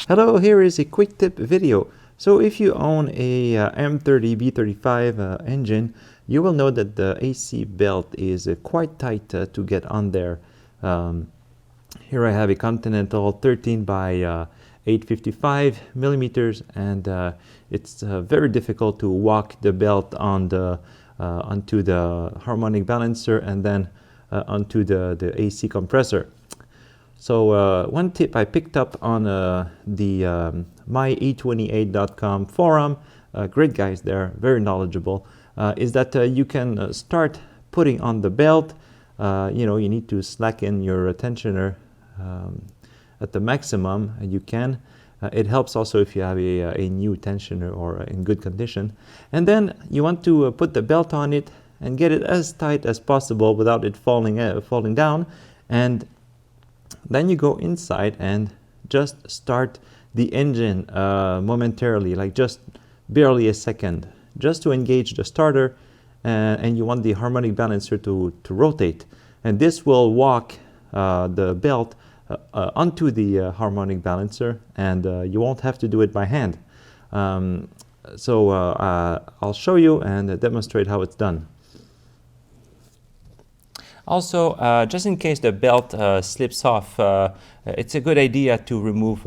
Hello, here is a quick tip video. So if you own a M30B35 engine, you will know that the AC belt is quite tight to get on there. Here I have a Continental 13 by 855 millimeters, and it's very difficult to walk the belt on onto the harmonic balancer and then onto the AC compressor. So one tip I picked up on the my e28.com forum, great guys there, very knowledgeable, is that you can start putting on the belt. You need to slacken your tensioner at the maximum you can. It helps also if you have a new tensioner or in good condition. And then you want to put the belt on it and get it as tight as possible without it falling down. And then you go inside and just start the engine momentarily, like just barely a second, just to engage the starter, and you want the harmonic balancer to rotate. And this will walk the belt onto the harmonic balancer, and you won't have to do it by hand. So I'll show you and demonstrate how it's done. Also, just in case the belt slips off, it's a good idea to remove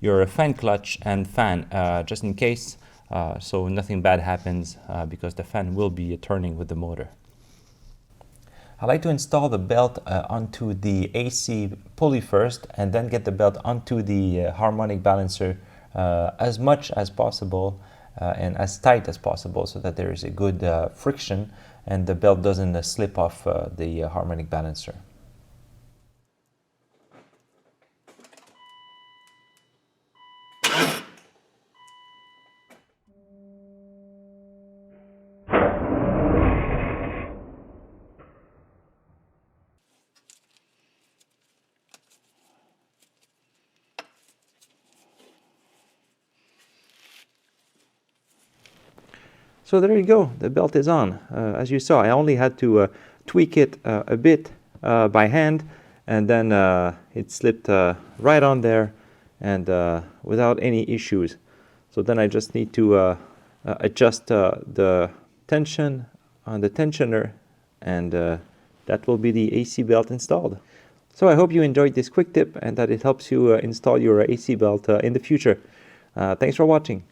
your fan clutch and fan, just in case, so nothing bad happens, because the fan will be turning with the motor. I like to install the belt onto the AC pulley first, and then get the belt onto the harmonic balancer as much as possible and as tight as possible, so that there is a good friction and the belt doesn't slip off the harmonic balancer. So there you go, the belt is on. As you saw, I only had to tweak it a bit by hand, and then it slipped right on there and without any issues. So then I just need to adjust the tension on the tensioner, and that will be the AC belt installed. So I hope you enjoyed this quick tip and that it helps you install your AC belt in the future. Thanks for watching.